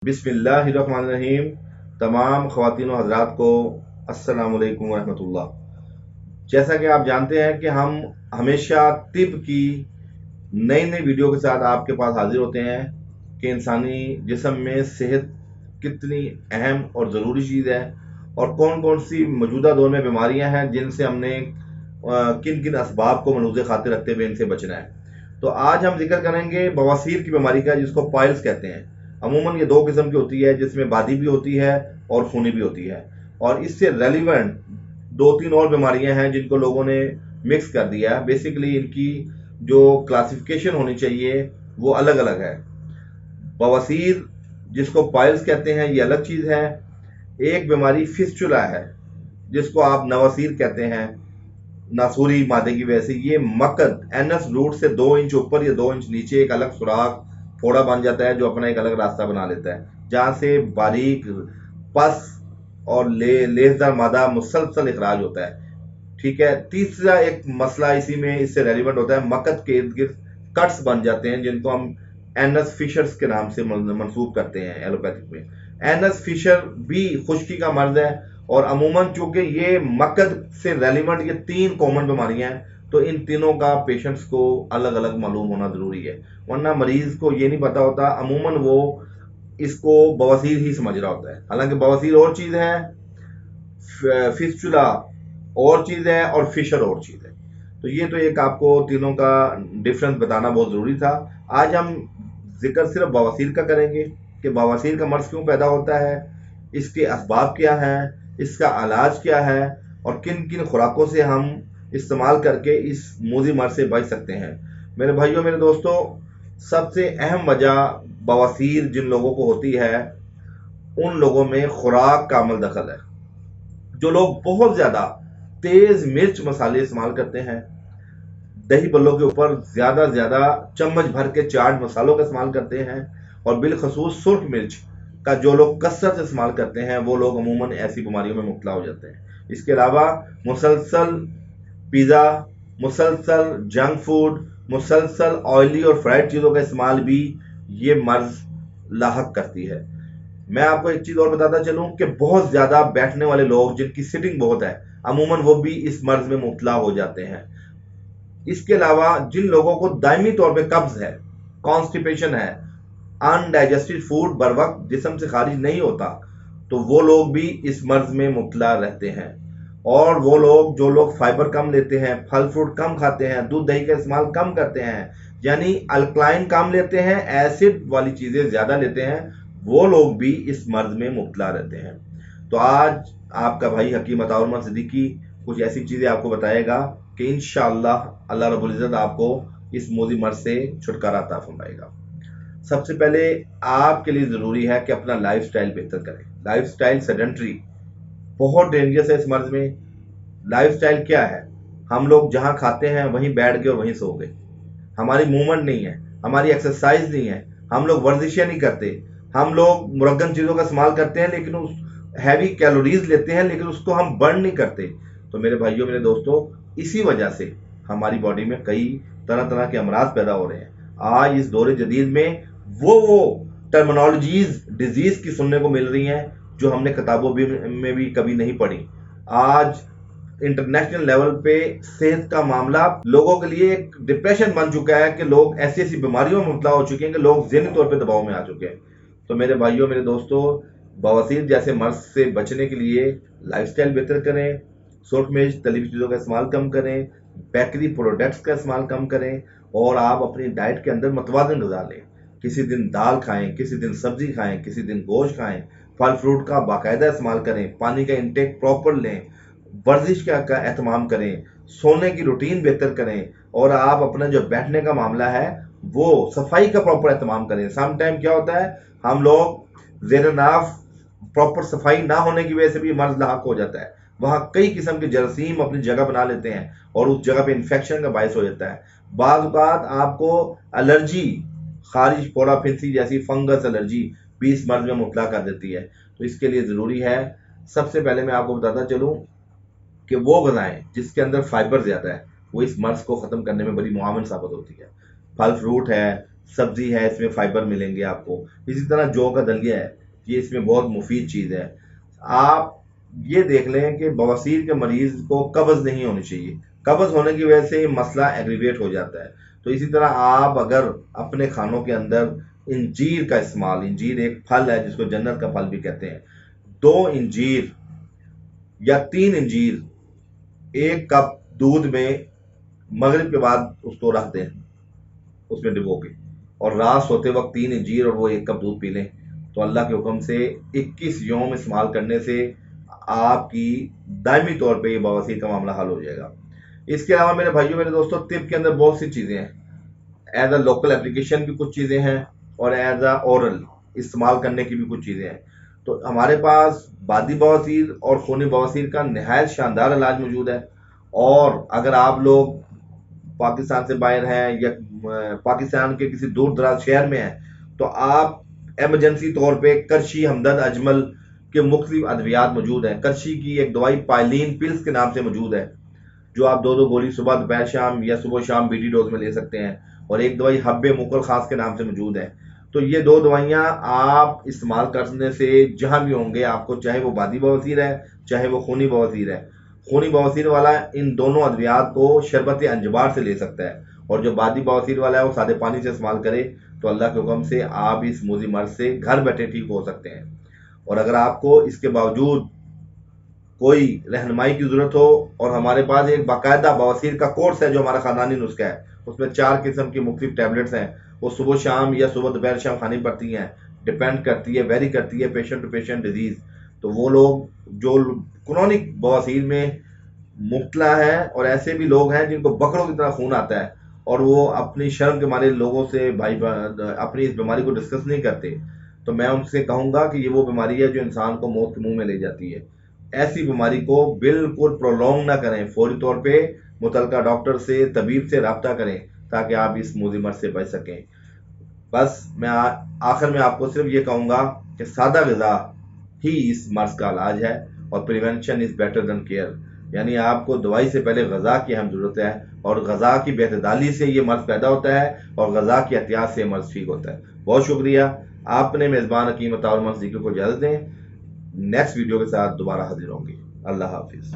बिस्मिल्लाहिर्रहमानिर्रहीम। तमाम ख़वातीन और हज़रात को अस्सलाम वालेकुम वरहमतुल्लाह। जैसा कि आप जानते हैं कि हम हमेशा तिब की नई नई वीडियो के साथ आपके पास हाजिर होते हैं कि इंसानी जिस्म में सेहत कितनी अहम और ज़रूरी चीज़ है और कौन कौन सी मौजूदा दौर में बीमारियां हैं जिनसे हमने किन किन असबाब को मलूज़ खातिर रखते हुए इनसे बचना है। तो आज हम जिक्र करेंगे बवासीर की बीमारी का, जिसको पाइल्स कहते हैं। अमूमन ये दो किस्म की होती है, जिसमें बादी भी होती है और खूनी भी होती है, और इससे रेलिवेंट दो तीन और बीमारियां हैं जिनको लोगों ने मिक्स कर दिया है। बेसिकली इनकी जो क्लासिफिकेशन होनी चाहिए वो अलग अलग है। बवासीर जिसको पाइल्स कहते हैं ये अलग चीज़ है। एक बीमारी फिस्चुला है जिसको आप नवासीर कहते हैं, नासूरी मादे की वजह से। ये मकद एनस रूट से 2 इंच ऊपर या 2 इंच नीचे एक अलग सुराख फोड़ा बन जाता है जो अपना एक अलग रास्ता बना लेता है, जहां से बारीक पस और लेसदार मादा मुसलसल इखराज होता है। ठीक है। तीसरा एक मसला इसी में इससे रेलिवेंट होता है, मकद के इर्द गिर्द कट्स बन जाते हैं जिनको हम एनस फिशर्स के नाम से मंसूब करते हैं एलोपैथिक में। एनस फिशर भी खुश्की का मर्ज है, और अमूमन चूंकि ये मकद से रेलिवेंट ये 3 कॉमन बीमारियां हैं, तो इन तीनों का पेशेंट्स को अलग अलग मालूम होना जरूरी है, वरना मरीज को ये नहीं पता होता। अमूमन वो इसको बवासीर ही समझ रहा होता है, हालांकि बवासीर और चीज है, फिस्चुला और चीज है, और फिशर और चीज है। तो ये तो एक आपको तीनों का डिफरेंस बताना बहुत जरूरी था। आज हम जिक्र सिर्फ बवासीर का करेंगे कि बवासीर का मर्ज क्यों पैदा होता है, इसके असबाब क्या हैं, इसका इलाज क्या है, और किन किन खुराकों से हम इस्तेमाल करके इस मूजी मर्ज से बच सकते हैं। मेरे भाइयों, मेरे दोस्तों, सबसे अहम वजह बवासीर जिन लोगों को होती है उन लोगों में खुराक का अमल दखल है। जो लोग बहुत ज्यादा तेज मिर्च मसाले इस्तेमाल करते हैं, दही बल्लों के ऊपर ज्यादा ज्यादा चम्मच भर के चाट मसालों का इस्तेमाल करते हैं, और बिलखसूस सुर्ख मिर्च का जो लोग कसरत से इस्तेमाल करते हैं वो लोग अमूमन ऐसी बीमारियों में मुब्तला हो जाते हैं। इसके अलावा मुसलसल पिज़्ज़ा, मुसलसल जंक फूड, मुसलसल ऑयली और फ्राइड चीज़ों का इस्तेमाल भी ये मर्ज लाहक करती है। मैं आपको एक चीज़ और बताता चलूं कि बहुत ज़्यादा बैठने वाले लोग जिनकी सिटिंग बहुत है, अमूमन वो भी इस मर्ज में मुब्तला हो जाते हैं। इसके अलावा जिन लोगों को दायमी तौर पे कब्ज है, कॉन्स्टिपेशन है, अनडाइजेस्टेड फूड बर वक्त जिस्म से खारिज नहीं होता, तो वो लोग भी इस मर्ज में मुब्तला रहते हैं। और वो लोग जो लोग फाइबर कम लेते हैं, फल फ्रूट कम खाते हैं, दूध दही का इस्तेमाल कम करते हैं, यानी अल्कलाइन कम लेते हैं, एसिड वाली चीजें ज्यादा लेते हैं, वो लोग भी इस मर्ज में मुब्तला रहते हैं। तो आज आपका भाई हकीम अताउर सिद्दीकी कुछ ऐसी चीजें आपको बताएगा कि इंशाअल्लाह अल्लाह रब्बुल इज्जत आपको इस मोदी मर्ज से छुटकारा अता फरमाएगा। सबसे पहले आपके लिए जरूरी है कि अपना लाइफस्टाइल बेहतर करें। लाइफस्टाइल सेडेंटरी बहुत डेंजरस है इस मर्ज में। लाइफस्टाइल क्या है? हम लोग जहां खाते हैं वहीं बैठ गए और वहीं सो गए। हमारी मूवमेंट नहीं है, हमारी एक्सरसाइज नहीं है, हम लोग वर्जिशें नहीं करते, हम लोग मुरगन चीजों का इस्तेमाल करते हैं, लेकिन उस हैवी कैलोरीज लेते हैं लेकिन उसको हम बर्न नहीं करते। तो मेरे भाइयों, मेरे दोस्तों, इसी वजह से हमारी बॉडी में कई तरह तरह के अमराज पैदा हो रहे हैं। आज इस दौरे जदीद में वो टर्मिनोलॉजीज डिजीज की सुनने को मिल रही हैं जो हमने किताबों में भी कभी नहीं पढ़ी। आज इंटरनेशनल लेवल पे सेहत का मामला लोगों के लिए एक डिप्रेशन बन चुका है कि लोग ऐसी ऐसी बीमारियों में मुब्तला हो चुके हैं कि लोग ज़हनी तौर पे दबाव में आ चुके हैं। तो मेरे भाइयों, मेरे दोस्तों, बवासीर जैसे मर्ज से बचने के लिए लाइफस्टाइल बेहतर करें, सुर्ख मिर्च तली हुई चीज़ों का इस्तेमाल कम करें, बेकरी प्रोडक्ट्स का इस्तेमाल कम करें, और आप अपनी डाइट के अंदर मुतवाज़िन ग़िज़ा लें। किसी दिन दाल खाएं, किसी दिन सब्जी खाएं, किसी दिन गोश्त खाएं, फल फ्रूट का बाकायदा इस्तेमाल करें, पानी का इंटेक प्रॉपर लें, वर्जिश का एहतमाम करें, सोने की रूटीन बेहतर करें, और आप अपना जो बैठने का मामला है वो सफाई का प्रॉपर एहतमाम करें। सम टाइम क्या होता है, हम लोग ज़ेर नाफ प्रॉपर सफाई ना होने की वजह से भी मर्ज लाक हो जाता है। वहां कई किस्म के जरासीम अपनी जगह बना लेते हैं और उस जगह पे इन्फेक्शन का बायस हो जाता है। बाज़ औक़ात आपको एलर्जी, खारिज, फोड़ा फिंसी जैसी फंगस एलर्जी भी इस मर्ज में मुब्तला कर देती है। तो इसके लिए ज़रूरी है, सबसे पहले मैं आपको बताता चलूँ कि वो ग़िज़ाएँ जिसके अंदर फाइबर ज़्यादा है वो इस मर्ज को ख़त्म करने में बड़ी मुआवन साबित होती है। फल फ्रूट है, سبزی ہے، اس میں فائبر ملیں گے آپ کو. اسی طرح جو کا دلیہ ہے، یہ اس میں بہت مفید چیز ہے. آپ یہ دیکھ لیں کہ بواسیر کے مریض کو قبض نہیں ہونی چاہیے. قبض ہونے کی وجہ سے یہ مسئلہ ایگریویٹ ہو جاتا ہے. تو اسی طرح آپ اگر اپنے کھانوں کے اندر انجیر کا استعمال، انجیر ایک پھل ہے جس کو جنت کا پھل بھی کہتے ہیں، 2 انجیر یا 3 انجیر ایک کپ دودھ میں مغرب کے بعد اس کو رکھ دیں، اس میں ڈبو کے، اور رات سوتے وقت 3 انجیر اور وہ 1 کپ دودھ پی لیں، تو اللہ کے حکم سے 21 یوم استعمال کرنے سے آپ کی دائمی طور پہ یہ بواسیر کا معاملہ حل ہو جائے گا. اس کے علاوہ میرے بھائیوں میرے دوستوں، طب کے اندر بہت سی چیزیں ہیں. ایز اے لوکل اپلیکیشن بھی کچھ چیزیں ہیں، اور ایز اے اورل استعمال کرنے کی بھی کچھ چیزیں ہیں. تو ہمارے پاس بادی بواسیر اور خونی بواسیر کا نہایت شاندار علاج موجود ہے. اور اگر آپ لوگ پاکستان سے باہر ہیں یا پاکستان کے کسی دور دراز شہر میں ہیں، تو آپ ایمرجنسی طور پہ کرشی، ہمدرد، اجمل کے مختلف ادویات موجود ہیں. کرشی کی ایک دوائی پائلین پلس کے نام سے موجود ہے، جو آپ 2 گولی صبح دوپہر شام یا صبح شام بی ڈی ڈوز میں لے سکتے ہیں. اور ایک دوائی حب مکل خاص کے نام سے موجود ہے. تو یہ 2 دوائیاں آپ استعمال کرنے سے جہاں بھی ہوں گے آپ کو، چاہے وہ بادی بواسیر ہے چاہے وہ خونی بواسیر ہے. خونی بواسیر والا ان دونوں ادویات کو شربت انجبار سے لے سکتا ہے، اور جو بادی بواسیر والا ہے وہ سادے پانی سے استعمال کرے، تو اللہ کے حکم سے آپ اس موذی مرض سے گھر بیٹھے ٹھیک ہو سکتے ہیں. اور اگر آپ کو اس کے باوجود کوئی رہنمائی کی ضرورت ہو، اور ہمارے پاس ایک باقاعدہ بواسیر کا کورس ہے جو ہمارا خاندانی نسخہ ہے، اس میں 4 قسم کی مختلف ٹیبلٹس ہیں، وہ صبح شام یا صبح دوپہر شام کھانی پڑتی ہیں. ڈپینڈ کرتی ہے، ویری کرتی ہے پیشنٹ ٹو پیشنٹ ڈیزیز. تو وہ لوگ جو کرونک بواسیر میں مبتلا ہے، اور ایسے بھی لوگ ہیں جن کو بکروں کی طرح خون آتا ہے، اور وہ اپنی شرم کے مارے لوگوں سے اپنی اس بیماری کو ڈسکس نہیں کرتے، تو میں ان سے کہوں گا کہ یہ وہ بیماری ہے جو انسان کو موت کے منہ میں لے جاتی ہے. ایسی بیماری کو بالکل پرولونگ نہ کریں، فوری طور پہ متعلقہ ڈاکٹر سے، طبیب سے رابطہ کریں، تاکہ آپ اس موذی مرض سے بچ سکیں. بس میں آخر میں آپ کو صرف یہ کہوں گا کہ سادہ غذا ہی اس مرض کا علاج ہے، اور prevention is better than care. یعنی آپ کو دوائی سے پہلے غذا کی اہم ضرورت ہے، اور غذا کی بے اعتدالی سے یہ مرض پیدا ہوتا ہے، اور غذا کی احتیاط سے یہ مرض ٹھیک ہوتا ہے. بہت شکریہ. آپ نے میزبان حکیم عطاء الرحمن صدیقی کو اجازت دیں. نیکسٹ ویڈیو کے ساتھ دوبارہ حاضر ہوں گے. اللہ حافظ.